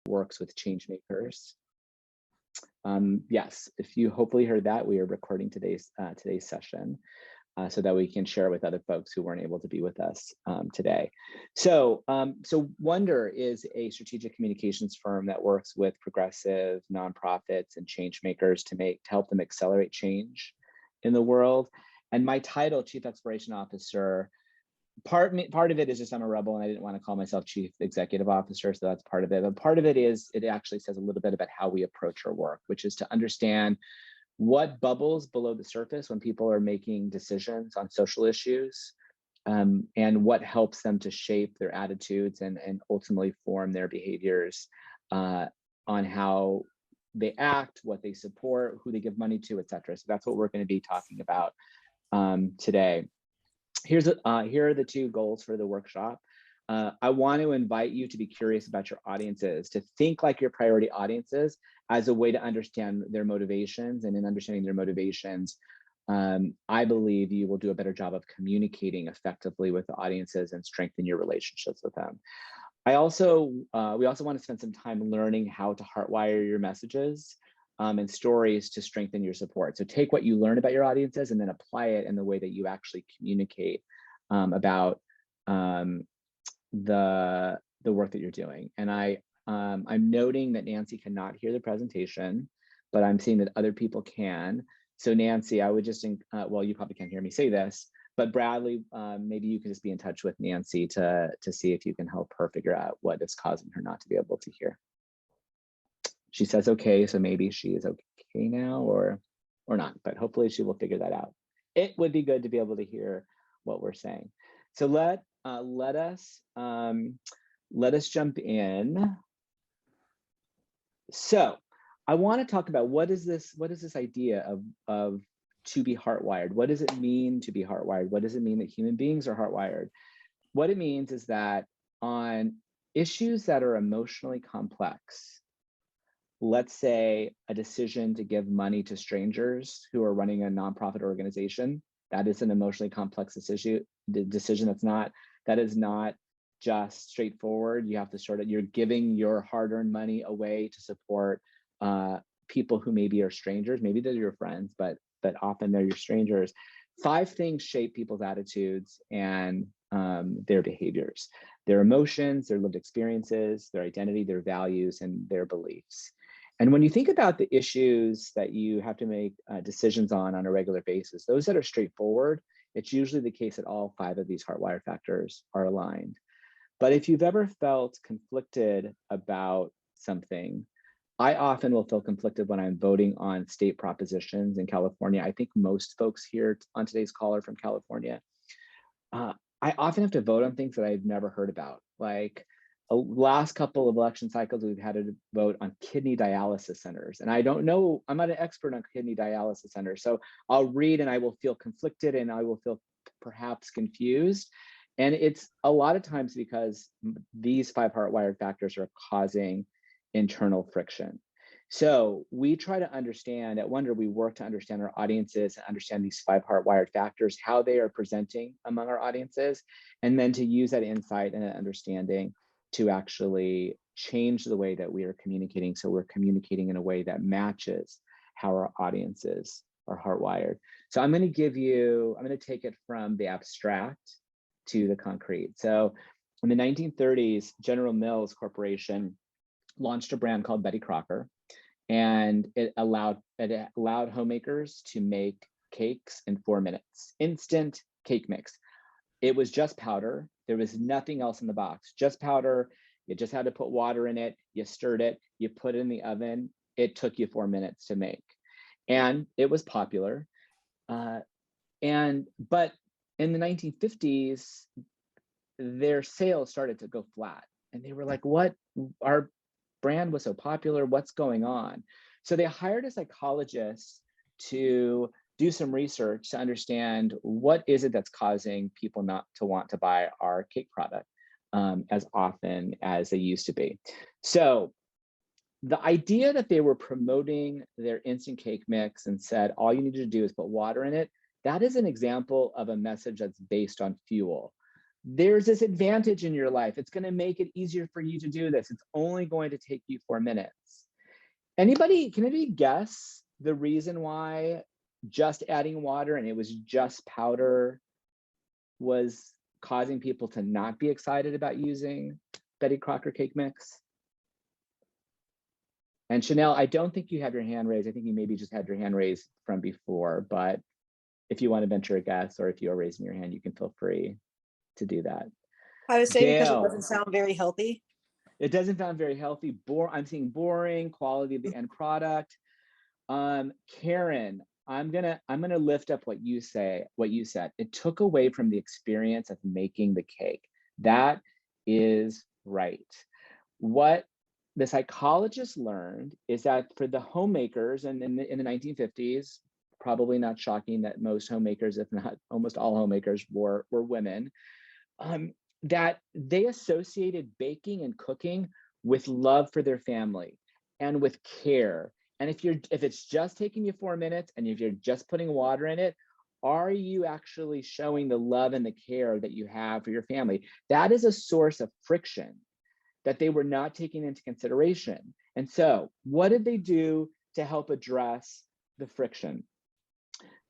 works with change makers. Yes, if you hopefully heard that, we are recording today's session so that we can share with other folks who weren't able to be with us today. So Wonder is a strategic communications firm that works with progressive nonprofits and change makers to help them accelerate change in the world. And my title, Chief Exploration Officer, part of it is just I'm a rebel and I didn't want to call myself Chief Executive Officer, so that's part of it. But part of it is it actually says a little bit about how we approach our work, which is to understand what bubbles below the surface when people are making decisions on social issues, and what helps them to shape their attitudes and ultimately form their behaviors on how they act, what they support, who they give money to, etc. So that's what we're going to be talking about today. Here are the two goals for the workshop. I want to invite you to be curious about your audiences, to think like your priority audiences as a way to understand their motivations. And in understanding their motivations, I believe you will do a better job of communicating effectively with the audiences and strengthen your relationships with them. We also want to spend some time learning how to heartwire your messages and stories to strengthen your support. So take what you learn about your audiences and then apply it in the way that you actually communicate about the work that you're doing. And I'm noting that Nancy cannot hear the presentation, but I'm seeing that other people can. So Nancy, I would just, well, you probably can't hear me say this, but Bradley, maybe you can just be in touch with Nancy to see if you can help her figure out what is causing her not to be able to hear. She says, okay, so maybe she is okay now or not, but hopefully she will figure that out. It would be good to be able to hear what we're saying. So let us jump in. So I want to talk about what is this idea of to be heartwired? What does it mean to be heartwired? What does it mean that human beings are heartwired? What it means is that on issues that are emotionally complex, let's say a decision to give money to strangers who are running a nonprofit organization, that is an emotionally complex decision. That is not just straightforward. You have to you're giving your hard-earned money away to support people who maybe are strangers. Maybe they're your friends, but often they're your strangers. 5 things shape people's attitudes and their behaviors: their emotions, their lived experiences, their identity, their values, and their beliefs. And when you think about the issues that you have to make decisions on a regular basis, those that are straightforward, it's usually the case that all 5 of these heartwire factors are aligned. But if you've ever felt conflicted about something, I often will feel conflicted when I'm voting on state propositions in California. I think most folks here on today's call are from California. I often have to vote on things that I've never heard about. Like last couple of election cycles, we've had to vote on kidney dialysis centers. And I don't know, I'm not an expert on kidney dialysis centers. So I'll read and I will feel conflicted and I will feel perhaps confused. And it's a lot of times because these 5 heartwired factors are causing internal friction. So we try to understand, at Wonder, we work to understand our audiences and understand these 5 heartwired factors, how they are presenting among our audiences, and then to use that insight and that understanding to actually change the way that we are communicating. So we're communicating in a way that matches how our audiences are hardwired. So I'm going to take it from the abstract to the concrete. So in the 1930s, General Mills Corporation launched a brand called Betty Crocker, and it allowed homemakers to make cakes in 4 minutes, instant cake mix. It was just powder. There was nothing else in the box, just powder. You just had to put water in it. You stirred it, you put it in the oven. It took you 4 minutes to make. And it was popular. But in the 1950s, their sales started to go flat. And they were like, what? Our brand was so popular, what's going on? So they hired a psychologist to do some research to understand what is it that's causing people not to want to buy our cake product as often as they used to be. So the idea that they were promoting their instant cake mix and said, all you need to do is put water in it, that is an example of a message that's based on fuel. there's this advantage in your life. It's going to make it easier for you to do this. It's only going to take you 4 minutes. Can anybody guess the reason why just adding water and it was just powder was causing people to not be excited about using Betty Crocker cake mix? And Chanel, I don't think you have your hand raised. I think you maybe just had your hand raised from before, but if you want to venture a guess or if you are raising your hand, you can feel free to do that. I would say because it Gail, doesn't sound very healthy. it doesn't sound very healthy. I'm seeing boring, quality of the end product. Karen, I'm gonna lift up what you said. It took away from the experience of making the cake. That is right. What the psychologists learned is that for the homemakers, and in the 1950s, probably not shocking that most homemakers, if not almost all homemakers, were women, that they associated baking and cooking with love for their family and with care. And if it's just taking you 4 minutes and if you're just putting water in it, are you actually showing the love and the care that you have for your family? That is a source of friction that they were not taking into consideration. And so what did they do to help address the friction?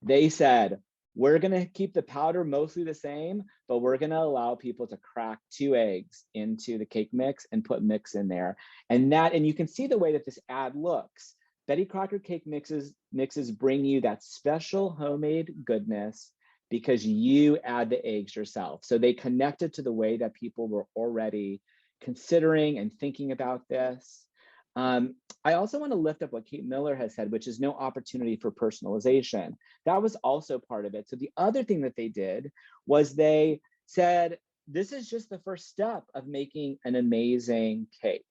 They said, we're going to keep the powder mostly the same, but we're going to allow people to crack 2 eggs into the cake mix and put mix in there. And you can see the way that this ad looks. Betty Crocker cake mixes bring you that special homemade goodness because you add the eggs yourself. So they connected to the way that people were already considering and thinking about this. I also want to lift up what Kate Miller has said, which is no opportunity for personalization. That was also part of it. So the other thing that they did was they said, this is just the first step of making an amazing cake.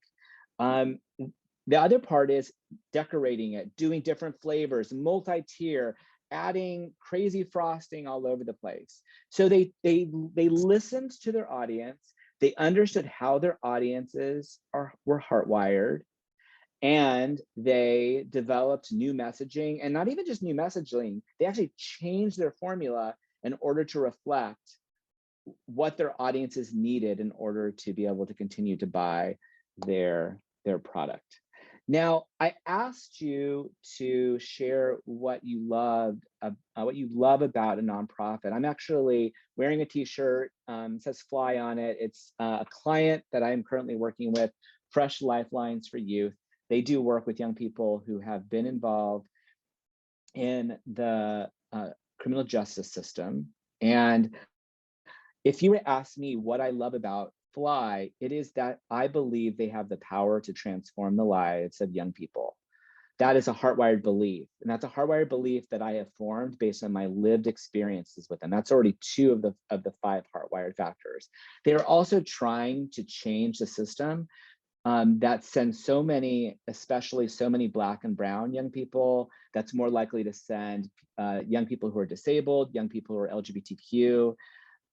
The other part is decorating it, doing different flavors, multi-tier, adding crazy frosting all over the place. So they listened to their audience. They understood how their audiences were hardwired, and they developed new messaging, and not even just new messaging, they actually changed their formula in order to reflect what their audiences needed in order to be able to continue to buy their product. Now, I asked you to share what you love about a nonprofit. I'm actually wearing a t-shirt, says Fly on it. It's a client that I'm currently working with, Fresh Lifelines for Youth. They do work with young people who have been involved in the criminal justice system. And if you were to ask me what I love about Fly, it is that I believe they have the power to transform the lives of young people. That is a hardwired belief. And that's a hardwired belief that I have formed based on my lived experiences with them. That's already 2 of the 5 hardwired factors. They are also trying to change the system that sends so many, especially so many Black and brown young people, that's more likely to send young people who are disabled, young people who are LGBTQ,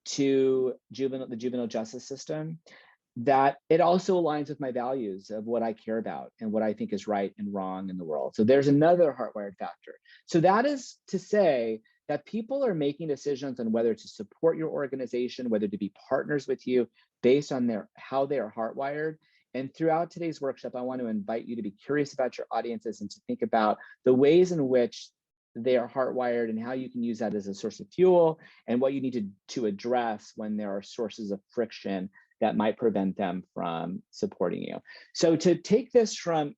to the juvenile justice system, that it also aligns with my values of what I care about and what I think is right and wrong in the world. So there's another hardwired factor. So that is to say that people are making decisions on whether to support your organization, whether to be partners with you based on how they are hardwired. And throughout today's workshop, I want to invite you to be curious about your audiences and to think about the ways in which they are hardwired and how you can use that as a source of fuel and what you need to address when there are sources of friction that might prevent them from supporting you. So to take this from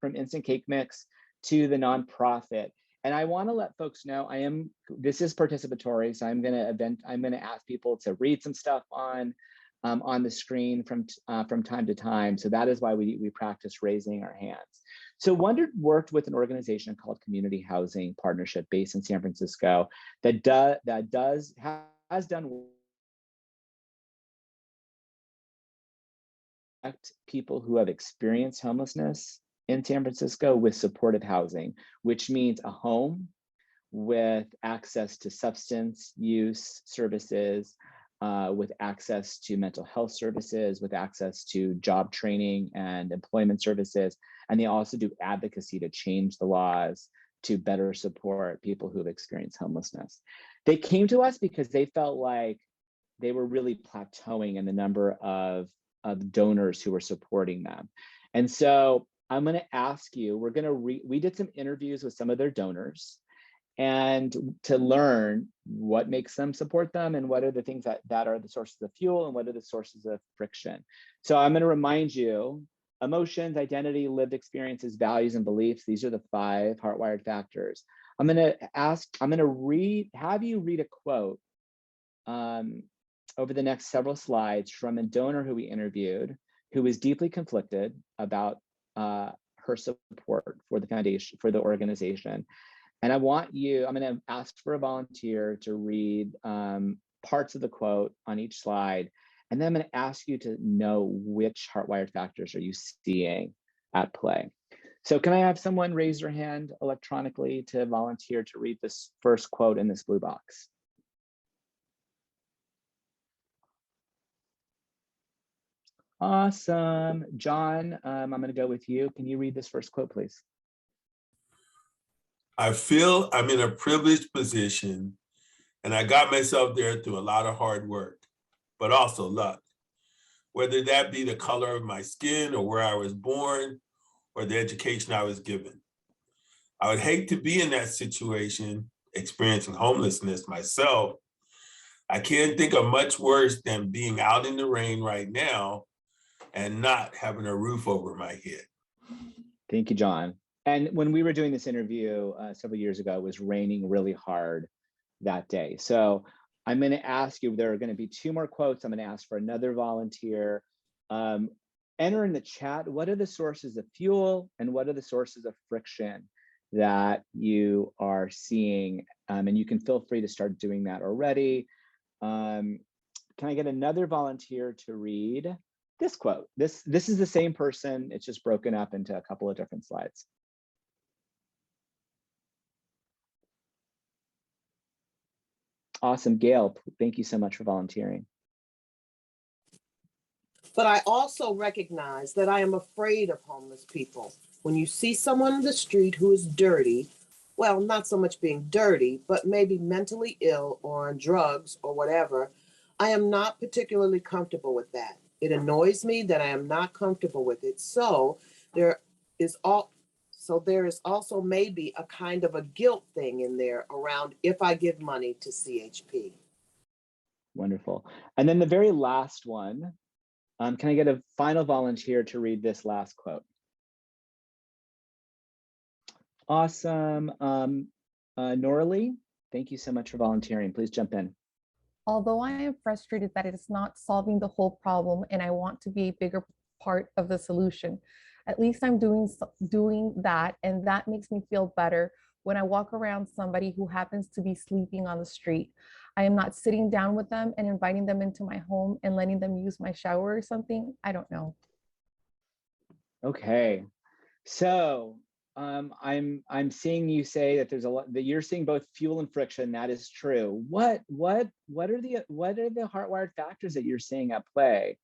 instant cake mix to the nonprofit, and I want to let folks know this is participatory, so I'm going to ask people to read some stuff on the screen from time to time. So that is why we practice raising our hands. So Wonder worked with an organization called Community Housing Partnership based in San Francisco that has done people who have experienced homelessness in San Francisco with supportive housing, which means a home with access to substance use services, with access to mental health services, with access to job training and employment services. And they also do advocacy to change the laws to better support people who have experienced homelessness. They came to us because they felt like they were really plateauing in the number of donors who were supporting them. And so I'm going to ask you, we did some interviews with some of their donors, and to learn what makes them support them and what are the things that are the sources of fuel and what are the sources of friction. So I'm going to remind you, emotions, identity, lived experiences, values, and beliefs. These are the 5 Heartwired factors. I'm going to have you read a quote over the next several slides from a donor who we interviewed, who was deeply conflicted about her support for the foundation, for the organization. And I'm going to ask for a volunteer to read parts of the quote on each slide. And then I'm going to ask you to know which Heartwired factors are you seeing at play. So can I have someone raise their hand electronically to volunteer to read this first quote in this blue box? Awesome. John, I'm going to go with you. Can you read this first quote, please? I feel I'm in a privileged position, and I got myself there through a lot of hard work, but also luck. Whether that be the color of my skin or where I was born or the education I was given. I would hate to be in that situation, experiencing homelessness myself. I can't think of much worse than being out in the rain right now and not having a roof over my head. Thank you, John. And when we were doing this interview several years ago, it was raining really hard that day. So I'm going to ask you, there are going to be 2 more quotes. I'm going to ask for another volunteer. Enter in the chat, what are the sources of fuel and what are the sources of friction that you are seeing? And you can feel free to start doing that already. Can I get another volunteer to read this quote? This is the same person. It's just broken up into a couple of different slides. Awesome. Gail, thank you so much for volunteering. But I also recognize that I am afraid of homeless people. When you see someone in the street who is dirty, well, not so much being dirty, but maybe mentally ill or on drugs or whatever, I am not particularly comfortable with that. It annoys me that I am not comfortable with it. So there is also maybe a kind of a guilt thing in there around if I give money to CHP. Wonderful. And then the very last one, can I get a final volunteer to read this last quote? Awesome. Norley, thank you so much for volunteering. Please jump in. Although I am frustrated that it is not solving the whole problem and I want to be a bigger part of the solution, at least I'm doing that, and that makes me feel better when I walk around somebody who happens to be sleeping on the street. I am not sitting down with them and inviting them into my home and letting them use my shower or something. I don't know. Okay, so I'm seeing you say that there's a lot that you're seeing both fuel and friction. That is true. What are the Heartwired factors that you're seeing at play?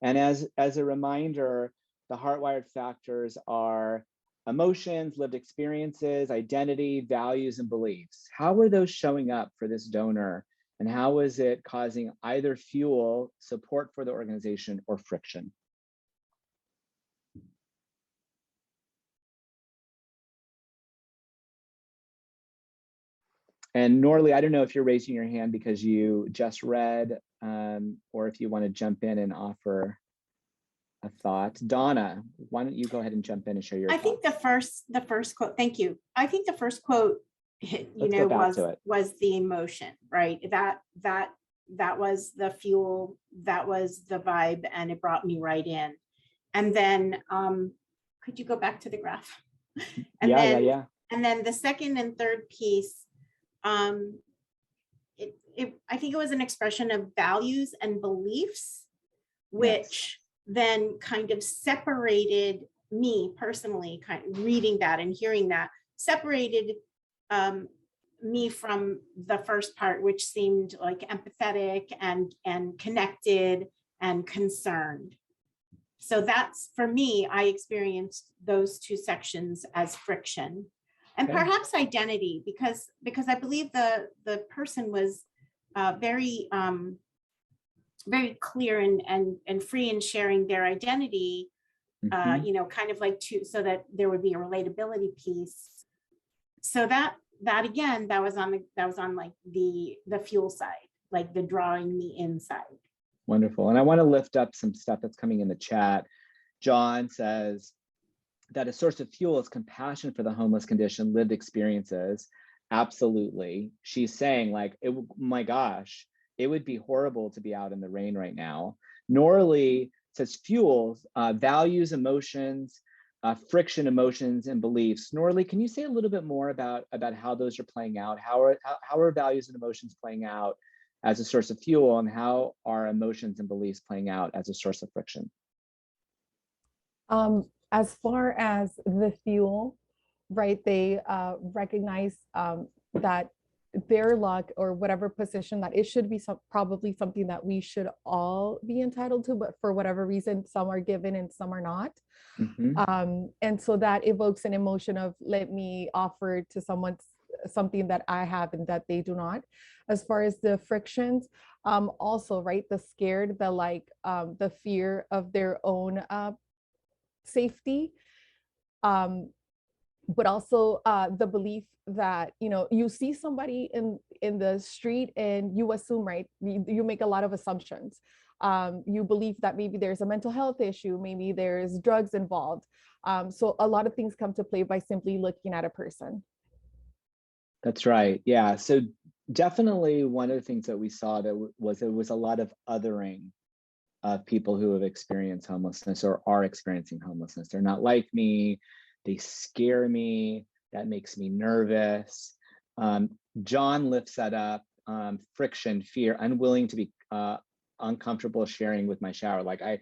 And as a reminder, the Heartwired factors are emotions, lived experiences, identity, values, and beliefs. How are those showing up for this donor? And how is it causing either fuel, support for the organization, or friction? And Norley, I don't know if you're raising your hand because you just read, or if you want to jump in and offer a thought. Donna, why don't you go ahead and jump in and share your thoughts? I think the first quote, thank you. I think the first quote, was the emotion, right? That was the fuel, that was the vibe, and it brought me right in. And then, could you go back to the graph? And yeah. And then the second and third piece, I think it was an expression of values and beliefs, which then kind of separated me personally, kind of reading that and hearing that, separated me from the first part, which seemed like empathetic and connected and concerned. So that's, for me, I experienced those 2 sections as friction. And perhaps identity, because I believe the person was very very clear and free in sharing their identity, Mhm. you know, kind of like so that there would be a relatability piece. So that again, that was on like the fuel side, like the drawing me inside. Wonderful. And I want to lift up some stuff that's coming in the chat. John says that a source of fuel is compassion for the homeless condition, lived experiences. Absolutely. She's saying like, my gosh, it would be horrible to be out in the rain right now. Norley says fuels, values, emotions, friction, emotions, and beliefs. Norley, can you say a little bit more about how those are playing out? How are values and emotions playing out as a source of fuel, and how are emotions and beliefs playing out as a source of friction? As far as the fuel, right, they recognize that their luck or whatever position, that it should be probably something that we should all be entitled to, but for whatever reason, some are given and some are not. And so that evokes an emotion of, let me offer to someone something that I have and that they do not. As far as the frictions, also, right, the scared, the like, the fear of their own safety, but also the belief that, you know, you see somebody in the street and you assume, right, you make a lot of assumptions. You believe that maybe there's a mental health issue, maybe there's drugs involved. So a lot of things come to play by simply looking at a person. That's right. Yeah. So definitely one of the things that we saw that was a lot of othering of people who have experienced homelessness or are experiencing homelessness. They're not like me. They scare me. That makes me nervous. John lifts that up. Friction, fear, unwilling to be uncomfortable sharing with my shower. Like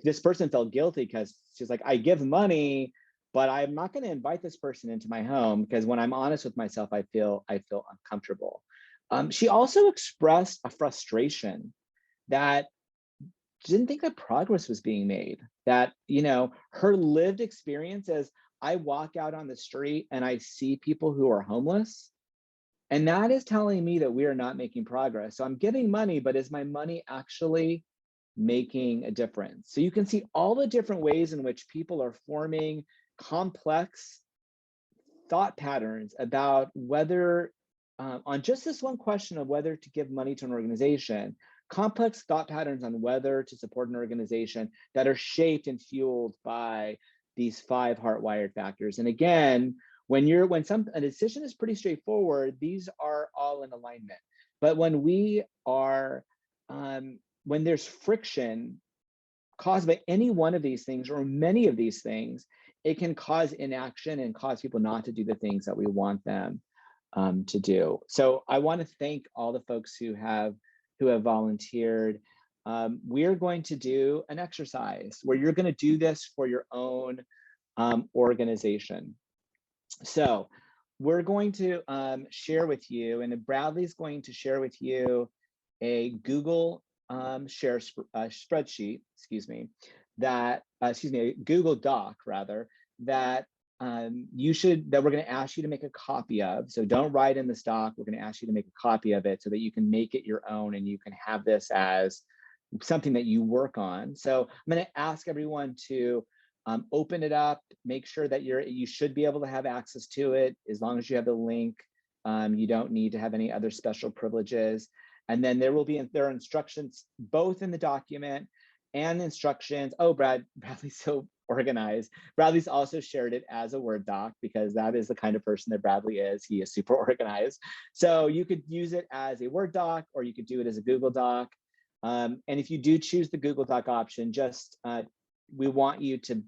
this person felt guilty because she's like, I give money, but I'm not going to invite this person into my home because when I'm honest with myself, I feel uncomfortable. She also expressed a frustration that didn't think that progress was being made, that, you know, her lived experience as I walk out on the street and I see people who are homeless, and that is telling me that we are not making progress. So I'm giving money, but is my money actually making a difference? So you can see all the different ways in which people are forming complex thought patterns about whether, on just this one question of whether to give money to an organization, complex thought patterns on whether to support an organization that are shaped and fueled by these 5 heartwired factors. And again, when a decision is pretty straightforward, these are all in alignment. But when we are, when there's friction caused by any one of these things or many of these things, it can cause inaction and cause people not to do the things that we want them to do. So I want to thank all the folks who have volunteered. We're going to do an exercise where you're going to do this for your own organization. So we're going to share with you, and Bradley's going to share with you a Google spreadsheet, a Google Doc rather, that we're going to ask you to make a copy of. So don't write in this doc. We're going to ask you to make a copy of it so that you can make it your own and you can have this as something that you work on. So I'm going to ask everyone to open it up, make sure that you should be able to have access to it. As long as you have the link, you don't need to have any other special privileges. And then there are instructions both in the document and instructions. Oh, Bradley's so organized. Bradley's also shared it as a Word doc because that is the kind of person that Bradley is. He is super organized. So you could use it as a Word doc or you could do it as a Google Doc. And if you do choose the Google Doc option, just we want you to,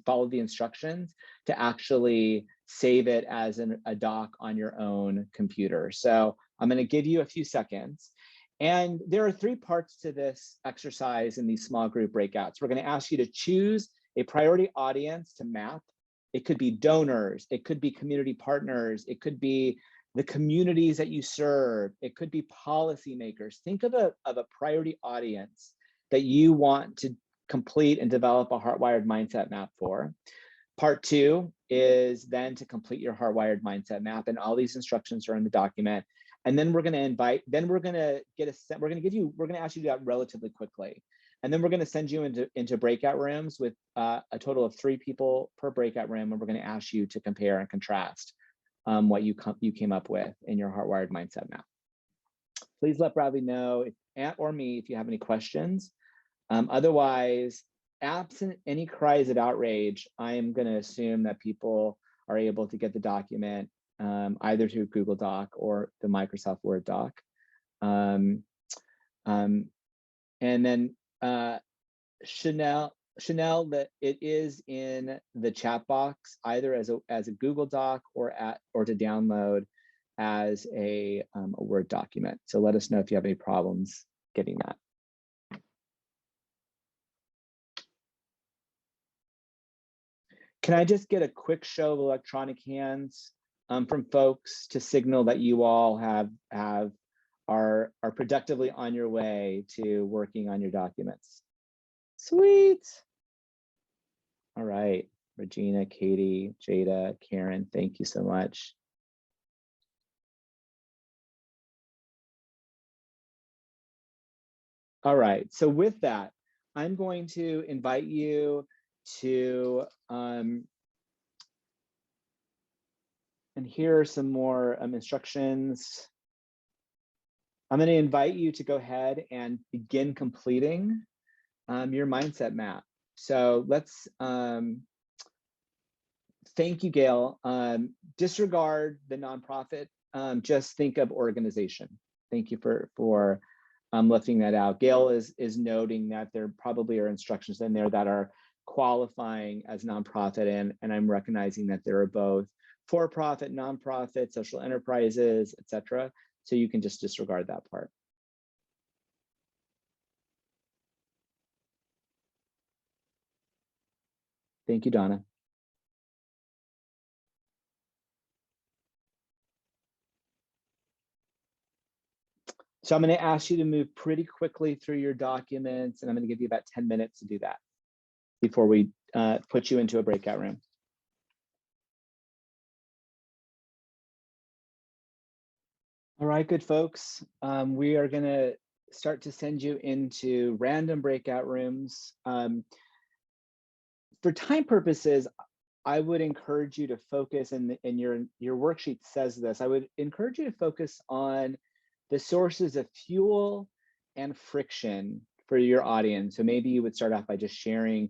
follow the instructions to actually save it as a doc on your own computer. So I'm going to give you a few seconds. And there are 3 parts to this exercise in these small group breakouts. We're going to ask you to choose a priority audience to map. It could be donors, it could be community partners, it could be the communities that you serve, it could be policymakers. Think of a priority audience that you want to complete and develop a Heartwired mindset map for. Part 2 is then to complete your Heartwired mindset map, and all these instructions are in the document. And then we're going to invite, then we're going to get a, we're going to give you, we're going to ask you to do that relatively quickly. And then we're going to send you into breakout rooms with a total of 3 people per breakout room. And we're going to ask you to compare and contrast what you came up with in your Heartwired mindset map. Please let Bradley know, or me, if you have any questions. Otherwise, absent any cries of outrage, I am going to assume that people are able to get the document either through Google Doc or the Microsoft Word doc. And then Chanel, that it is in the chat box either as a Google Doc or to download as a Word document. So let us know if you have any problems getting that. Can I just get a quick show of electronic hands from folks to signal that you all are productively on your way to working on your documents? Sweet. All right, Regina, Katie, Jada, Karen, thank you so much. All right, so with that, I'm going to invite you to, and here are some more instructions. I'm going to invite you to go ahead and begin completing your mindset map. So let's, thank you, Gail. Disregard the nonprofit, just think of organization. Thank you for lifting that out. Gail is noting that there probably are instructions in there that are qualifying as nonprofit, and I'm recognizing that there are both for-profit, nonprofit, social enterprises, etc. So you can just disregard that part. Thank you, Donna. So I'm going to ask you to move pretty quickly through your documents, and I'm going to give you about 10 minutes to do that before we put you into a breakout room. All right, good folks. We are going to start to send you into random breakout rooms. For time purposes, I would encourage you to focus, and your worksheet says this, I would encourage you to focus on the sources of fuel and friction for your audience. So maybe you would start off by just sharing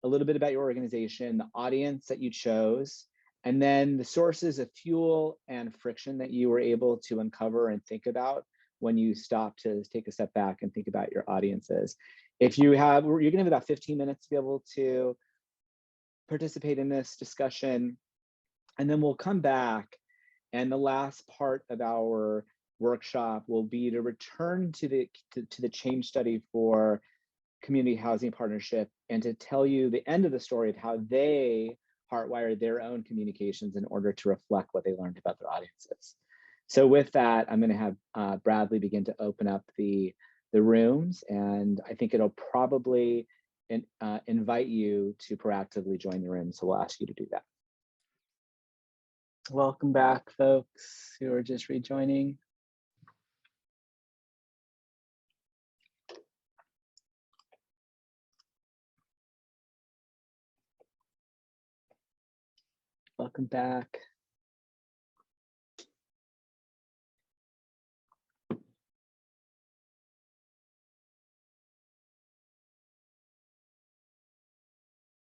a little bit about your organization, the audience that you chose, and then the sources of fuel and friction that you were able to uncover and think about when you stop to take a step back and think about your audiences. If you have, you're gonna have about 15 minutes to be able to participate in this discussion, and then we'll come back, and the last part of our workshop will be to return to the change study for community housing partnership and to tell you the end of the story of how they hardwired their own communications in order to reflect what they learned about their audiences. So with that, I'm going to have Bradley begin to open up the rooms, and I think it'll probably invite you to proactively join the room. So we'll ask you to do that. Welcome back, folks who are just rejoining. Welcome back.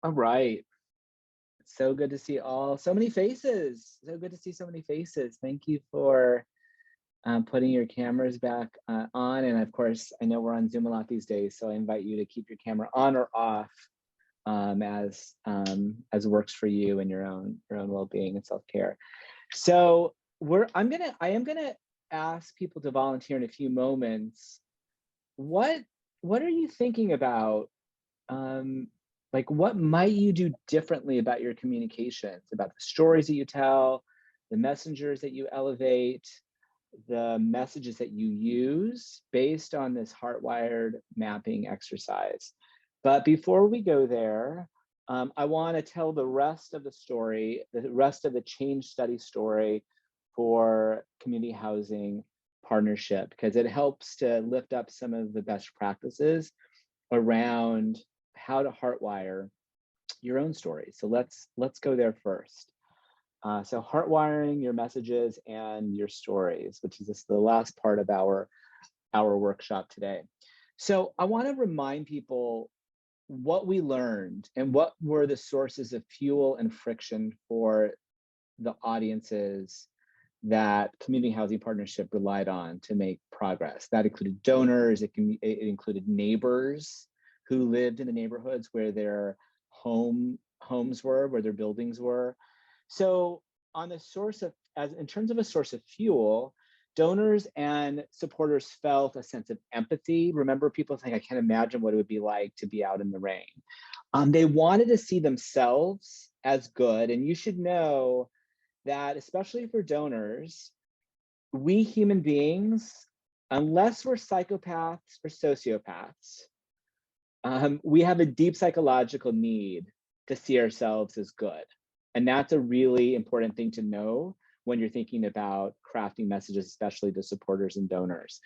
All right. So good to see so many faces. So good to see so many faces. Thank you for putting your cameras back on. And of course, I know we're on Zoom a lot these days, so I invite you to keep your camera on or off as works for you and your own well-being and self-care. So I am gonna ask people to volunteer in a few moments. What are you thinking about? Like, what might you do differently about your communications, about the stories that you tell, the messengers that you elevate, the messages that you use based on this Heartwired mapping exercise? But before we go there, I want to tell the rest of the story, the rest of the change study story for community housing partnership because it helps to lift up some of the best practices around how to heartwire your own story. So let's go there first. So heartwiring your messages and your stories, which is the last part of our workshop today. So I want to remind people what we learned and what were the sources of fuel and friction for the audiences that community housing partnership relied on to make progress. That included donors, it included neighbors who lived in the neighborhoods where their homes were, where their buildings were. So on the source of, in terms of a source of fuel, donors and supporters felt a sense of empathy. Remember, people think, I can't imagine what it would be like to be out in the rain. They wanted to see themselves as good, and you should know that, especially for donors, we human beings, unless we're psychopaths or sociopaths, we have a deep psychological need to see ourselves as good. And that's a really important thing to know when you're thinking about crafting messages, especially to supporters and donors.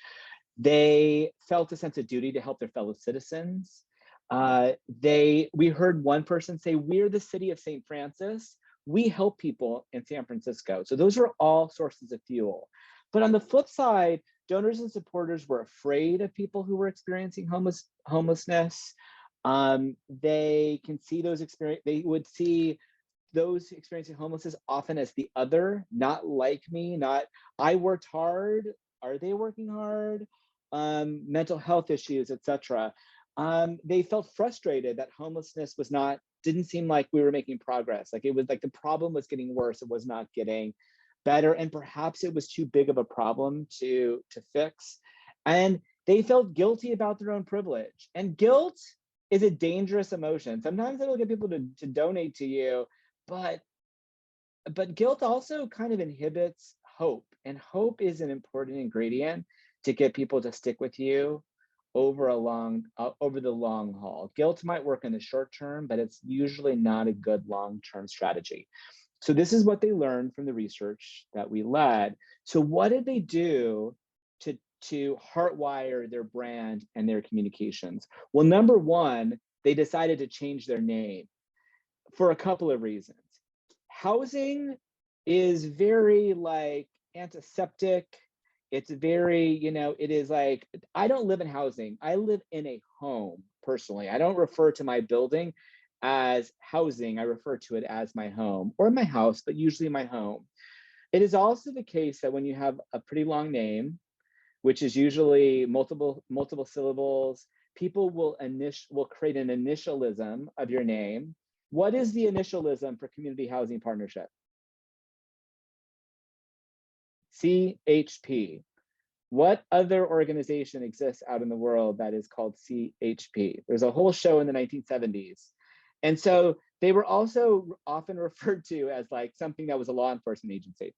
They felt a sense of duty to help their fellow citizens. We heard one person say, we're the city of St. Francis. We help people in San Francisco. So those are all sources of fuel. But on the flip side, donors and supporters were afraid of people who were experiencing homelessness. They can see those they would see those experiencing homelessness often as the other, not like me, not I worked hard, are they working hard? Mental health issues, etc. They felt frustrated that homelessness didn't seem like we were making progress. Like it was like the problem was getting worse, it was not getting better, and perhaps it was too big of a problem to fix. And they felt guilty about their own privilege. And guilt is a dangerous emotion. Sometimes it'll get people to donate to you, but guilt also kind of inhibits hope. And hope is an important ingredient to get people to stick with you over the long haul. Guilt might work in the short term, but it's usually not a good long-term strategy. So this is what they learned from the research that we led. So what did they do to heartwire their brand and their communications? Well, number one, they decided to change their name for a couple of reasons. Housing is very like antiseptic. It's very, it is like, I don't live in housing. I live in a home personally. I don't refer to my building as housing. I refer to it as my home or my house, but usually my home. It is also the case that when you have a pretty long name, which is usually multiple syllables, people will create an initialism of your name. What is the initialism for community housing partnership? CHP. What other organization exists out in the world that is called CHP? There's a whole show in the 1970s. And so they were also often referred to as like something that was a law enforcement agency.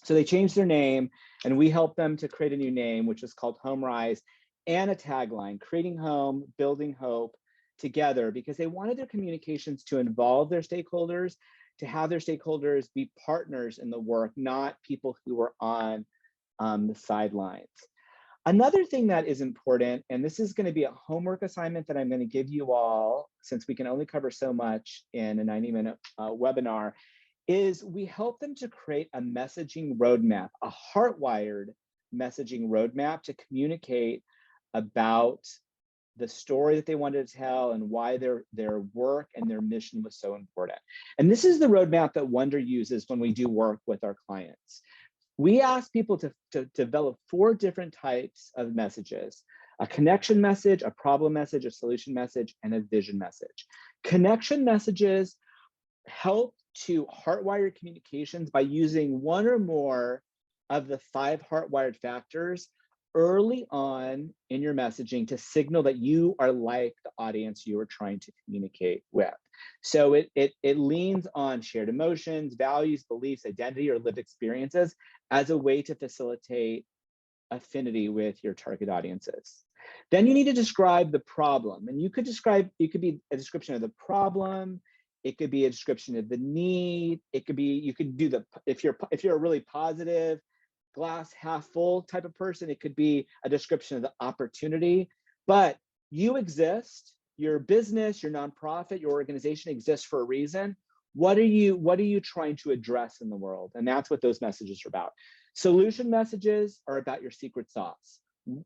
So they changed their name, and we helped them to create a new name, which is called Home Rise, and a tagline, creating home, building hope together, because they wanted their communications to involve their stakeholders, to have their stakeholders be partners in the work, not people who were on the sidelines. Another thing that is important, and this is going to be a homework assignment that I'm going to give you all, since we can only cover so much in a 90-minute webinar, is we help them to create a messaging roadmap, a heartwired messaging roadmap to communicate about the story that they wanted to tell and why their work and their mission was so important. And this is the roadmap that Wonder uses when we do work with our clients. We ask people to develop 4 different types of messages: a connection message, a problem message, a solution message, and a vision message. Connection messages help to heartwire communications by using one or more of the 5 heartwired factors early on in your messaging to signal that you are like the audience you are trying to communicate with. So it leans on shared emotions, values, beliefs, identity, or lived experiences as a way to facilitate affinity with your target audiences. Then you need to describe the problem, and it could be a description of the problem. It could be a description of the need. It could be, if you're really positive, glass half full type of person. It could be a description of the opportunity, but you exist, your business, your nonprofit, your organization exists for a reason. What are you trying to address in the world? And that's what those messages are about. Solution messages are about your secret sauce.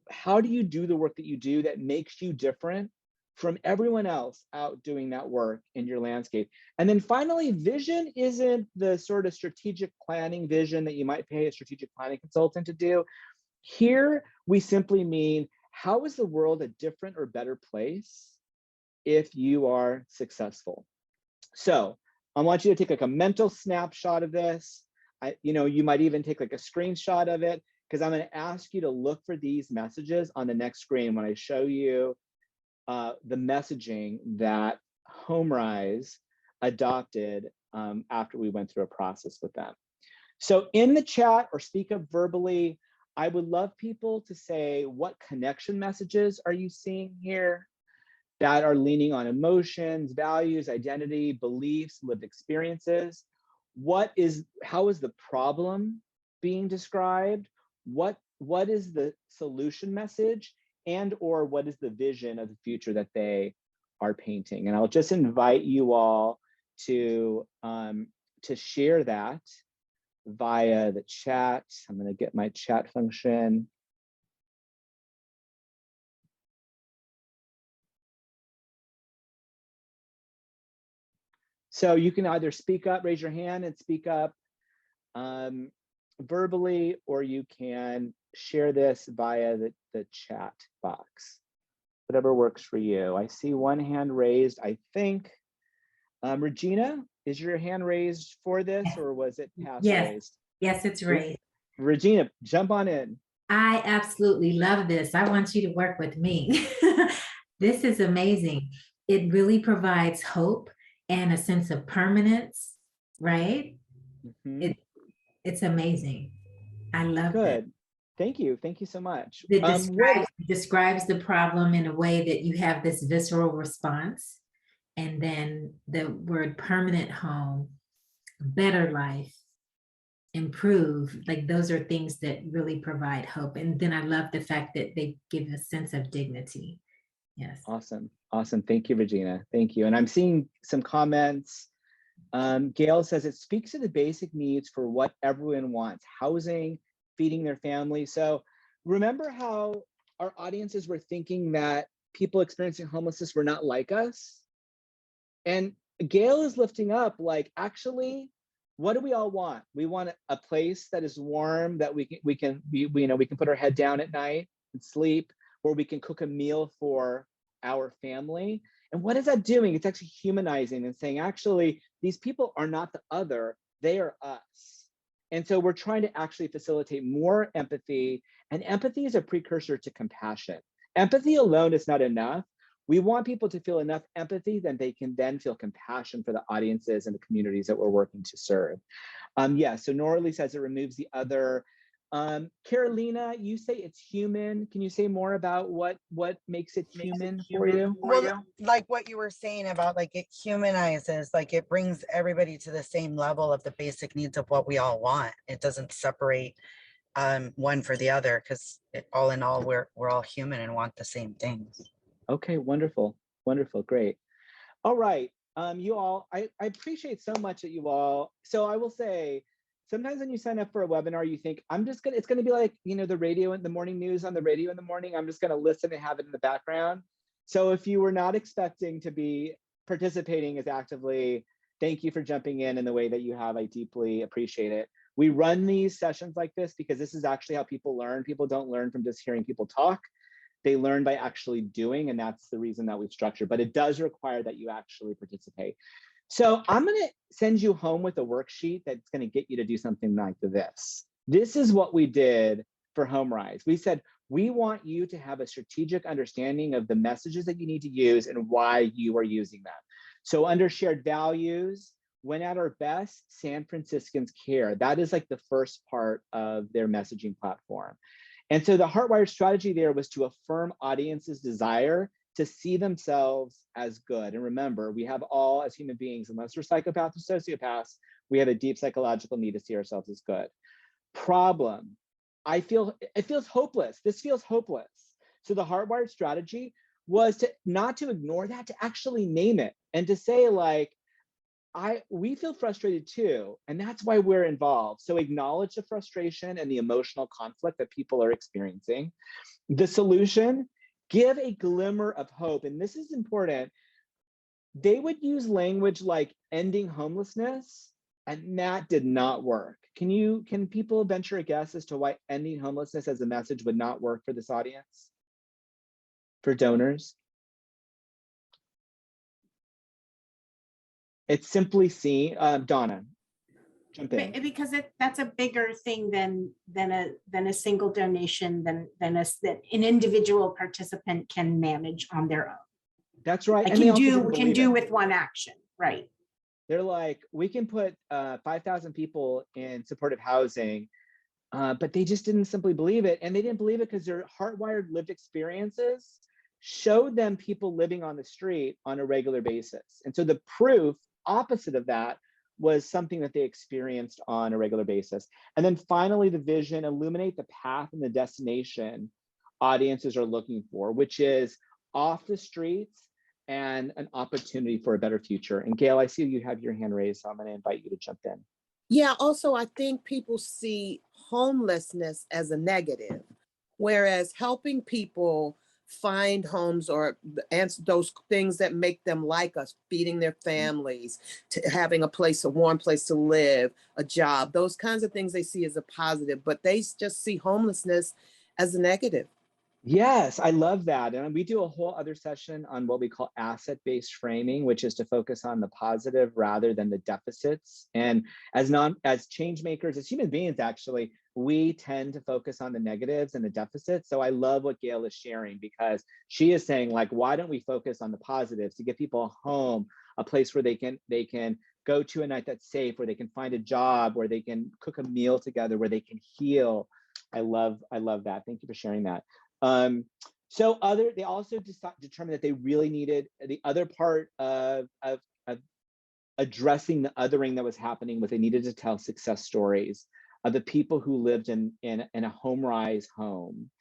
How do you do the work that you do that makes you different from everyone else out doing that work in your landscape? And then finally, vision isn't the sort of strategic planning vision that you might pay a strategic planning consultant to do. Here, we simply mean, how is the world a different or better place if you are successful? So I want you to take like a mental snapshot of this. You might even take like a screenshot of it, because I'm going to ask you to look for these messages on the next screen when I show you the messaging that HomeRise adopted after we went through a process with them. So in the chat or speak up verbally, I would love people to say, what connection messages are you seeing here that are leaning on emotions, values, identity, beliefs, lived experiences? How is the problem being described? What is the solution message? And or what is the vision of the future that they are painting? And I'll just invite you all to share that via the chat. I'm going to get my chat function. So you can either speak up, raise your hand and speak up verbally, or you can share this via the chat box, whatever works for you. I see one hand raised, I think. Regina, is your hand raised for this, or was it past raised? Yes, it's raised. Regina, jump on in. I absolutely love this. I want you to work with me. This is amazing. It really provides hope and a sense of permanence, right? Mm-hmm. It's amazing. I love it. Good. Thank you. Thank you so much. It describes the problem in a way that you have this visceral response. And then the word permanent home, better life, improve, like those are things that really provide hope. And then I love the fact that they give a sense of dignity. Yes. Awesome. Awesome. Thank you, Regina. Thank you. And I'm seeing some comments. Gail says it speaks to the basic needs for what everyone wants: housing, feeding their family. So remember how our audiences were thinking that people experiencing homelessness were not like us? And Gail is lifting up, like, actually, what do we all want? We want a place that is warm, that we can put our head down at night and sleep, where we can cook a meal for our family. And what is that doing? It's actually humanizing and saying, actually, these people are not the other, they are us. And so we're trying to actually facilitate more empathy, and empathy is a precursor to compassion. Empathy alone is not enough. We want people to feel enough empathy that they can then feel compassion for the audiences and the communities that we're working to serve. Yeah, so Norley says it removes the other. Carolina, you say it's human. Can you say more about what makes it human for you? Well, like what you were saying about, like, it humanizes, like it brings everybody to the same level of the basic needs of what we all want. It doesn't separate one for the other, because all in all, we're all human and want the same things. Okay, wonderful, wonderful, great. All right, you all, I appreciate so much that you all. So I will say, sometimes when you sign up for a webinar, you think, it's gonna be like, the radio and the morning news on the radio in the morning. I'm just gonna listen and have it in the background. So if you were not expecting to be participating as actively, thank you for jumping in the way that you have. I deeply appreciate it. We run these sessions like this because this is actually how people learn. People don't learn from just hearing people talk. They learn by actually doing, and that's the reason that we've structured, but it does require that you actually participate. So I'm gonna send you home with a worksheet that's gonna get you to do something like this. This is what we did for HomeRise. We said, we want you to have a strategic understanding of the messages that you need to use and why you are using them. So under shared values, when at our best, San Franciscans care. That is like the first part of their messaging platform. And so the Heartwired strategy there was to affirm audiences' desire to see themselves as good. And remember, we have all, as human beings, unless we're psychopaths or sociopaths, we have a deep psychological need to see ourselves as good. Problem, it feels hopeless. This feels hopeless. So the Heartwired strategy was to not to ignore that, to actually name it and to say like, we feel frustrated too, and that's why we're involved. So acknowledge the frustration and the emotional conflict that people are experiencing. The solution, give a glimmer of hope. And this is important. They would use language like ending homelessness, and that did not work. Can people venture a guess as to why ending homelessness as a message would not work for this audience? For donors? It's simply seen, Donna, jump in. Because that's a bigger thing than a single donation than that an individual participant can manage on their own. That's right. Like And can do with one action, right? They're like, we can put 5,000 people in supportive housing, but they just didn't simply believe it. And they didn't believe it because their hardwired lived experiences showed them people living on the street on a regular basis. And so the proof opposite of that was something that they experienced on a regular basis. And then finally, the vision, illuminate the path and the destination audiences are looking for, which is off the streets and an opportunity for a better future. And Gail, I see you have your hand raised, so I'm going to invite you to jump in. Yeah, also, I think people see homelessness as a negative, whereas helping people find homes or answer those things that make them like us, feeding their families, to having a warm place to live, a job, those kinds of things they see as a positive, but they just see homelessness as a negative. Yes, I love that. And we do a whole other session on what we call asset-based framing, which is to focus on the positive rather than the deficits. And as change makers, as human beings, actually, we tend to focus on the negatives and the deficits. So I love what Gail is sharing, because she is saying, like, why don't we focus on the positives to give people a home, a place where they can go to a night that's safe, where they can find a job, where they can cook a meal together, where they can heal. I love that. Thank you for sharing that. They also determined that they really needed the other part of addressing the othering that was happening, was they needed to tell success stories of the people who lived in a home-rise home.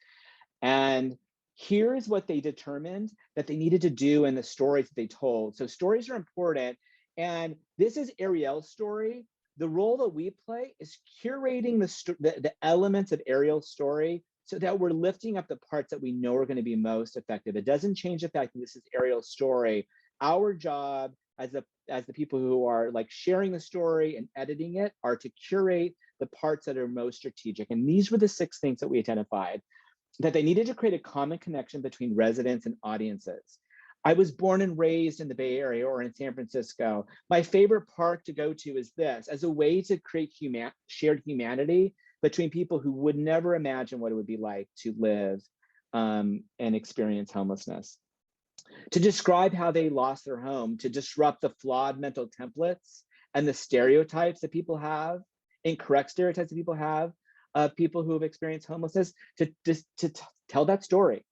And here's what they determined that they needed to do in the stories that they told. So stories are important. And this is Ariel's story. The role that we play is curating the elements of Ariel's story so that we're lifting up the parts that we know are going to be most effective. It doesn't change the fact that this is Ariel's story. Our job as the people who are like sharing the story and editing it are to curate the parts that are most strategic. And these were the 6 things that we identified: that they needed to create a common connection between residents and audiences. I was born and raised in the Bay Area or in San Francisco. My favorite park to go to is this, as a way to create shared humanity between people who would never imagine what it would be like to live and experience homelessness. To describe how they lost their home, to disrupt the flawed mental templates and the stereotypes that people have, incorrect stereotypes that people have of people who have experienced homelessness, to tell that story.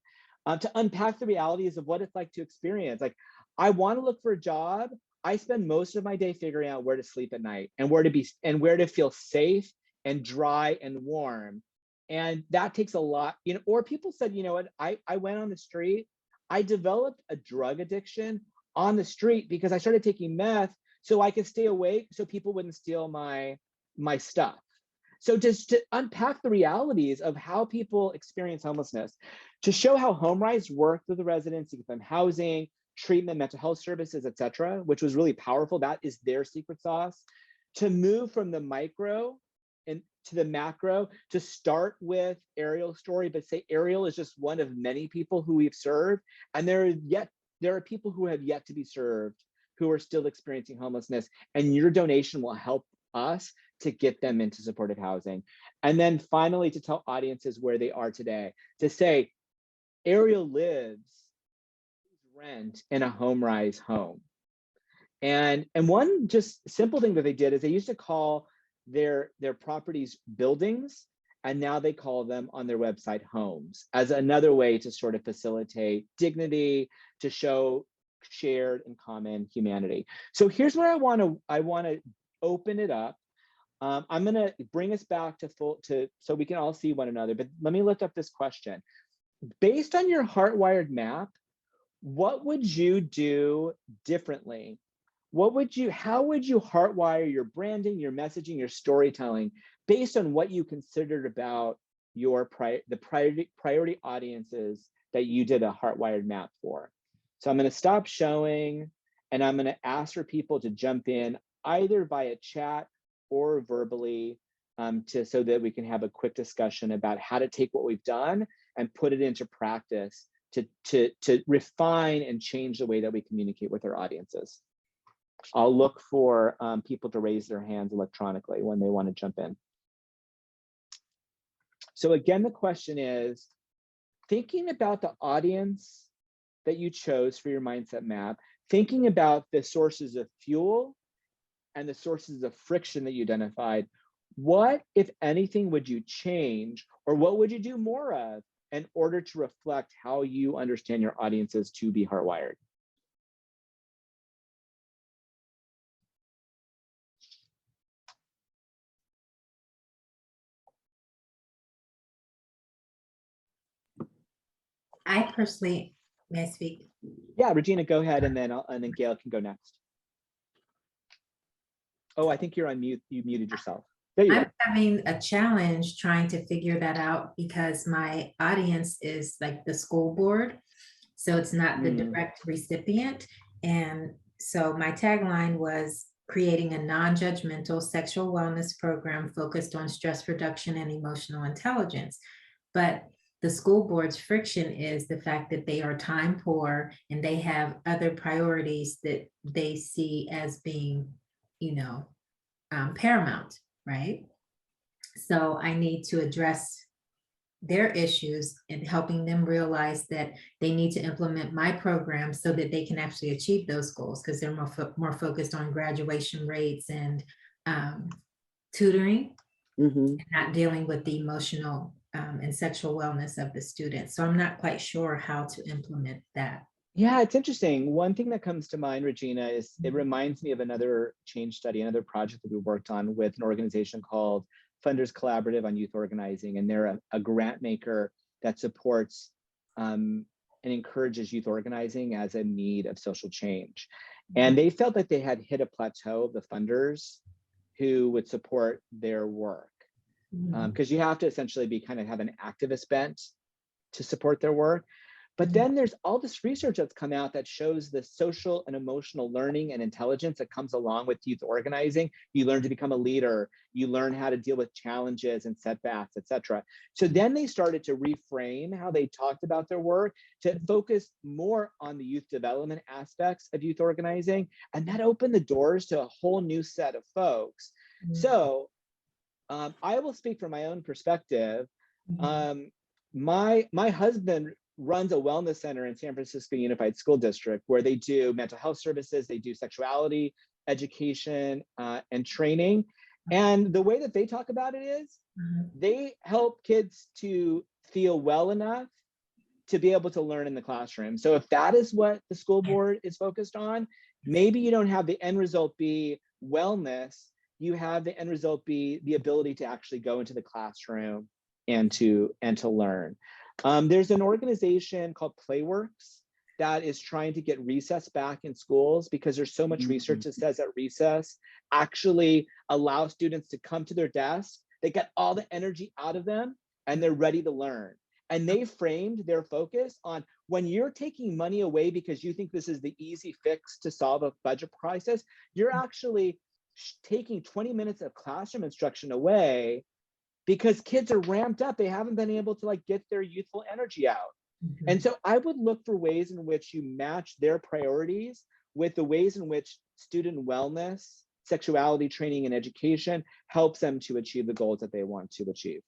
To unpack the realities of what it's like to experience. Like, I want to look for a job. I spend most of my day figuring out where to sleep at night and where to feel safe and dry and warm. And that takes a lot, or people said, you know what, I went on the street. I developed a drug addiction on the street because I started taking meth so I could stay awake so people wouldn't steal my stuff. So just to unpack the realities of how people experience homelessness, to show how HomeRise worked with the residents to give them housing, treatment, mental health services, et cetera, which was really powerful. That is their secret sauce. To move from the micro and to the macro, to start with Ariel's story, but say Ariel is just one of many people who we've served. And there are people who have yet to be served who are still experiencing homelessness. And your donation will help us to get them into supportive housing. And then finally, to tell audiences where they are today, to say, Ariel lives rent in a HomeRise home. And one just simple thing that they did is they used to call their properties buildings, and now they call them on their website homes, as another way to sort of facilitate dignity, to show shared and common humanity. So here's where I want to open it up. I'm going to bring us back to so we can all see one another, but let me lift up this question. Based on your Heartwired map, what would you do differently? How would you hardwire your branding, your messaging, your storytelling based on what you considered about your priority audiences that you did a Heartwired map for? So I'm going to stop showing, and I'm going to ask for people to jump in either via chat or verbally, so that we can have a quick discussion about how to take what we've done and put it into practice to refine and change the way that we communicate with our audiences. I'll look for people to raise their hands electronically when they want to jump in. So again, the question is, thinking about the audience that you chose for your mindset map, thinking about the sources of fuel and the sources of friction that you identified, what, if anything, would you change, or what would you do more of in order to reflect how you understand your audiences to be hardwired? I personally, may I speak? Yeah, Regina, go ahead, and then Gail can go next. Oh, I think you're on mute. You muted yourself. There you I'm are. having a challenge trying to figure that out because my audience is like the school board. So it's not the direct recipient. And so my tagline was creating a non-judgmental sexual wellness program focused on stress reduction and emotional intelligence. But the school board's friction is the fact that they are time poor and they have other priorities that they see as being, paramount, right? So I need to address their issues and helping them realize that they need to implement my program so that they can actually achieve those goals, because they're more focused on graduation rates and tutoring, and not dealing with the emotional and sexual wellness of the students. So I'm not quite sure how to implement that. Yeah, it's interesting. One thing that comes to mind, Regina, is it reminds me of another change study, another project that we worked on with an organization called Funders Collaborative on Youth Organizing. And they're a grant maker that supports and encourages youth organizing as a need of social change. And they felt that they had hit a plateau of the funders who would support their work. Because you have to essentially have an activist bent to support their work. But then there's all this research that's come out that shows the social and emotional learning and intelligence that comes along with youth organizing. You learn to become a leader, you learn how to deal with challenges and setbacks, etc. So then they started to reframe how they talked about their work to focus more on the youth development aspects of youth organizing. And that opened the doors to a whole new set of folks. So I will speak from my own perspective. My husband runs a wellness center in San Francisco Unified School District where they do mental health services, they do sexuality education and training. And the way that they talk about it is they help kids to feel well enough to be able to learn in the classroom. So if that is what the school board is focused on, maybe you don't have the end result be wellness, you have the end result be the ability to actually go into the classroom and to learn. There's an organization called Playworks that is trying to get recess back in schools because there's so much research that says that recess actually allows students to come to their desk, they get all the energy out of them, and they're ready to learn. And they framed their focus on when you're taking money away because you think this is the easy fix to solve a budget crisis, you're actually taking 20 minutes of classroom instruction away because kids are ramped up. They haven't been able to get their youthful energy out. And so I would look for ways in which you match their priorities with the ways in which student wellness, sexuality training, and education helps them to achieve the goals that they want to achieve.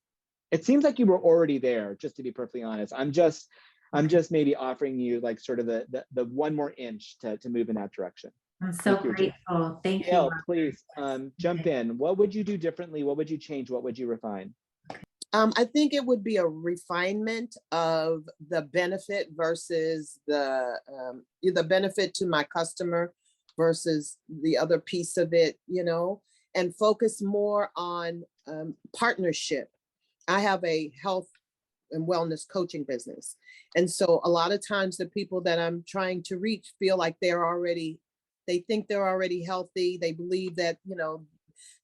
It seems like you were already there, just to be perfectly honest. I'm just maybe offering you sort of the one more inch to move in that direction. I'm so grateful. Thank Gail, you. please jump in. What would you do differently? What would you change? What would you refine? I think it would be a refinement of the benefit versus the benefit to my customer versus the other piece of it, and focus more on partnership. I have a health and wellness coaching business. And so a lot of times the people that I'm trying to reach feel like they think they're already healthy. They believe that,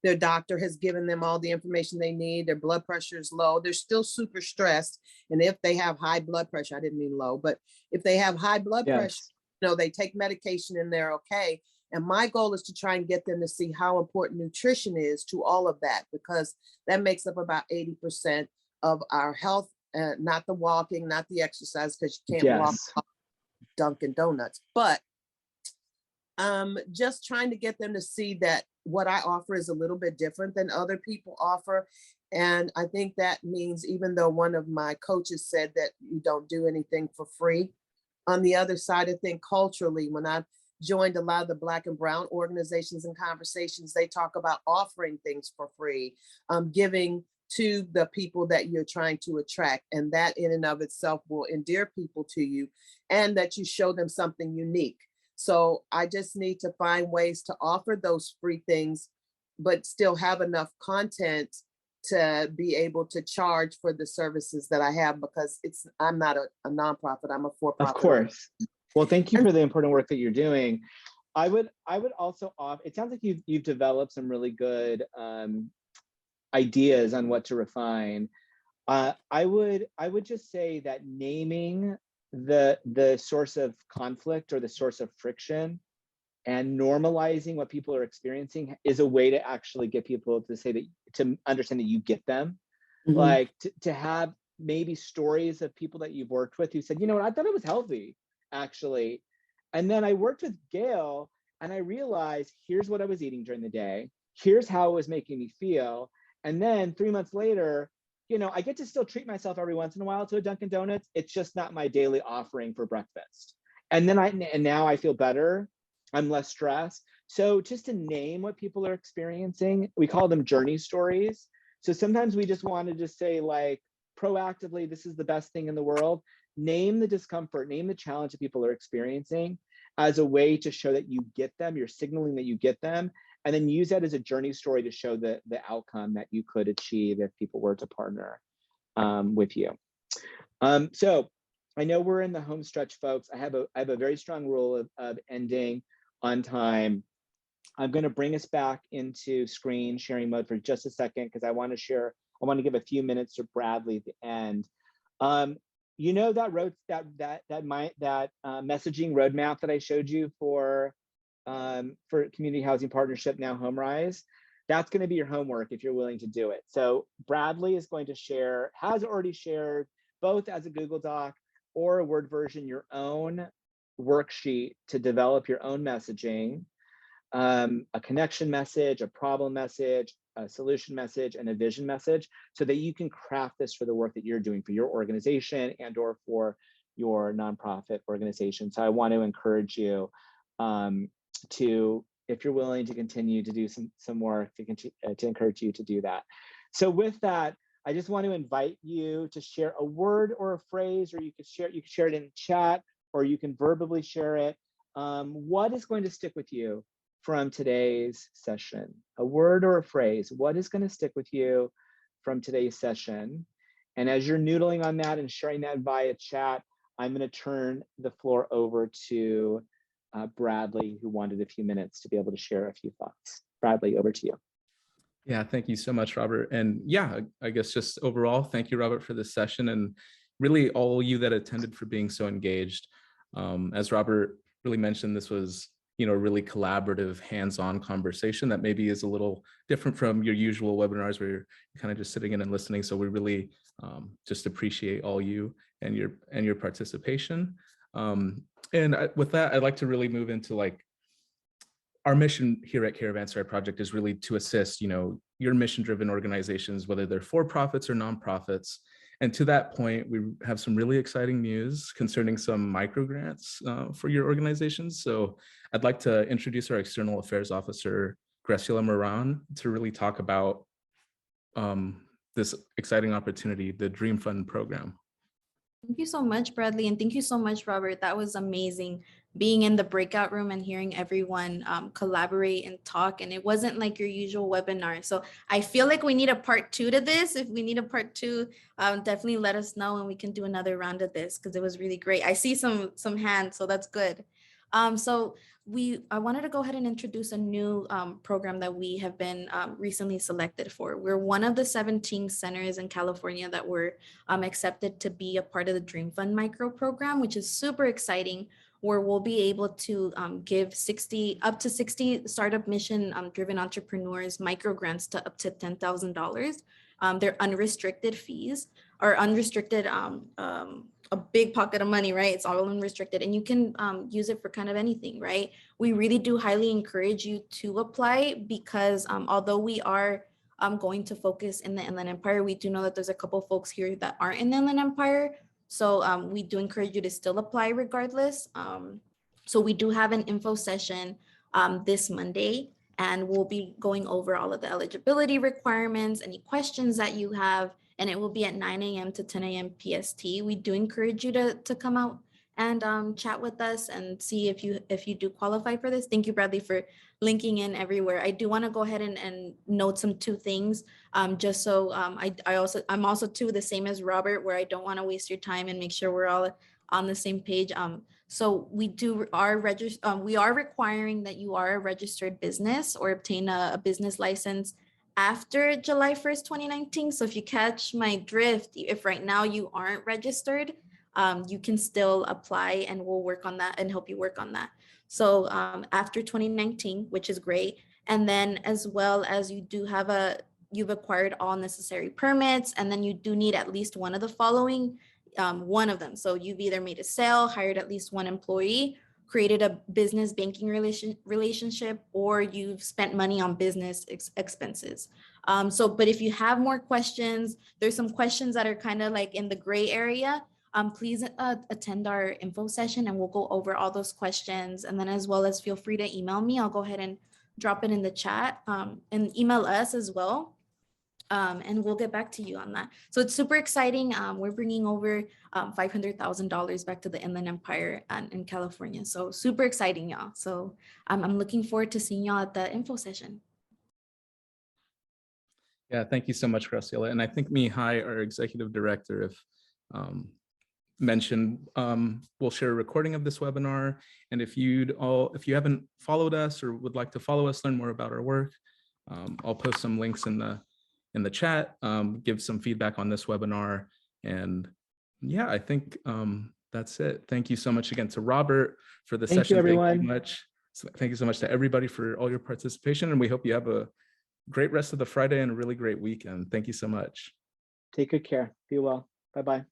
their doctor has given them all the information they need. Their blood pressure is low. They're still super stressed. And if they have high blood pressure, I didn't mean low, but if they have high blood pressure, they take medication and they're okay. And my goal is to try and get them to see how important nutrition is to all of that, because that makes up about 80% of our health, not the walking, not the exercise, because you can't walk Dunkin' Donuts, but just trying to get them to see that what I offer is a little bit different than other people offer. And I think that means, even though one of my coaches said that you don't do anything for free, on the other side, I think culturally, when I've joined a lot of the Black and Brown organizations and conversations, they talk about offering things for free, giving to the people that you're trying to attract. And that in and of itself will endear people to you, and that you show them something unique. So I just need to find ways to offer those free things, but still have enough content to be able to charge for the services that I have, because I'm not a nonprofit, I'm a for-profit. Of course. Well, thank you for the important work that you're doing. I would also offer, it sounds like you've developed some really good ideas on what to refine. I would just say that naming the source of conflict or the source of friction and normalizing what people are experiencing is a way to actually get people to say that, to understand that you get them. Like to have maybe stories of people that you've worked with who said, you know what, I thought it was healthy actually, and then I worked with Gail and I realized here's what I was eating during the day, here's how it was making me feel, and then 3 months later, I get to still treat myself every once in a while to a Dunkin' Donuts. It's just not my daily offering for breakfast. And now I feel better. I'm less stressed. So just to name what people are experiencing, we call them journey stories. So sometimes we just want to just say, like, proactively, this is the best thing in the world. Name the discomfort, name the challenge that people are experiencing as a way to show that you get them. You're signaling that you get them. And then use that as a journey story to show the outcome that you could achieve if people were to partner with you. So I know we're in the home stretch, folks. I have a very strong rule of ending on time. I'm going to bring us back into screen sharing mode for just a second, because I want to give a few minutes to Bradley at the end. That messaging roadmap that I showed you for Community Housing Partnership, now HomeRise, that's going to be your homework if you're willing to do it. So Bradley is going to has already shared, both as a Google Doc or a Word version, your own worksheet to develop your own messaging, a connection message, a problem message, a solution message, and a vision message, so that you can craft this for the work that you're doing for your organization and or for your nonprofit organization. So I want to encourage you to, if you're willing to continue to do some work, to encourage you to do that. So with that, I just want to invite you to share a word or a phrase, or you could share it in chat, or you can verbally share it. What is going to stick with you from today's session? A word or a phrase, what is going to stick with you from today's session? And as you're noodling on that and sharing that via chat, I'm going to turn the floor over to Bradley, who wanted a few minutes to be able to share a few thoughts. Bradley, over to you. Yeah, thank you so much, Robert. And yeah, I guess just overall, thank you, Robert, for this session, and really all you that attended for being so engaged. As Robert really mentioned, this was a really collaborative, hands-on conversation that maybe is a little different from your usual webinars where you're kind of just sitting in and listening. So we really just appreciate all you and your participation. With that, I'd like to really move into our mission here at Caravanserai Project is really to assist, your mission-driven organizations, whether they're for-profits or nonprofits. And to that point, we have some really exciting news concerning some micro grants for your organizations. So I'd like to introduce our External Affairs Officer, Graciela Moran, to really talk about this exciting opportunity, the Dream Fund program. Thank you so much, Bradley. And thank you so much, Robert. That was amazing being in the breakout room and hearing everyone collaborate and talk. And it wasn't like your usual webinar. So I feel like we need a part 2 to this. If we need a part 2, definitely let us know and we can do another round of this because it was really great. I see some hands, so that's good. So I wanted to go ahead and introduce a new program that we have been recently selected for. We're one of the 17 centers in California that were accepted to be a part of the Dream Fund micro program, which is super exciting, where we'll be able to give up to 60 startup mission driven entrepreneurs micro grants to up to $10,000. They're unrestricted fees or unrestricted a big pocket of money, right? It's all unrestricted and you can use it for kind of anything, right? We really do highly encourage you to apply because although we are going to focus in the Inland Empire, we do know that there's a couple folks here that aren't in the Inland Empire. So we do encourage you to still apply regardless. So we do have an info session this Monday, and we'll be going over all of the eligibility requirements, any questions that you have, and it will be at 9 a.m. to 10 a.m. PST. We do encourage you to come out and chat with us and see if you do qualify for this. Thank you, Bradley, for linking in everywhere. I do want to go ahead and note some 2 things, just so I'm also too the same as Robert, where I don't want to waste your time and make sure we're all on the same page. So we are requiring that you are a registered business or obtain a business license after July 1st, 2019. So if you catch my drift, if right now you aren't registered, you can still apply and we'll work on that and help you work on that. So after 2019, which is great. And then as well as you've acquired all necessary permits, and then you do need at least one of the following, one of them. So you've either made a sale, hired at least one employee, created a business banking relationship, or you've spent money on business expenses. But if you have more questions, there's some questions that are kind of like in the gray area. Please attend our info session and we'll go over all those questions. And then as well as feel free to email me. I'll go ahead and drop it in the chat and email us as well. And we'll get back to you on that. So it's super exciting. We're bringing over $500,000 back to the Inland Empire in California. So super exciting, y'all. So I'm looking forward to seeing y'all at the info session. Yeah, thank you so much, Graciela. And I think Mihai, our executive director, if mentioned, we'll share a recording of this webinar. And if you haven't followed us or would like to follow us, learn more about our work, I'll post some links in the chat, give some feedback on this webinar. And yeah, I think that's it. Thank you so much again to Robert for the session. Thank you, everyone. Thank you much. So thank you so much to everybody for all your participation. And we hope you have a great rest of the Friday and a really great weekend. Thank you so much. Take good care. Be well. Bye-bye.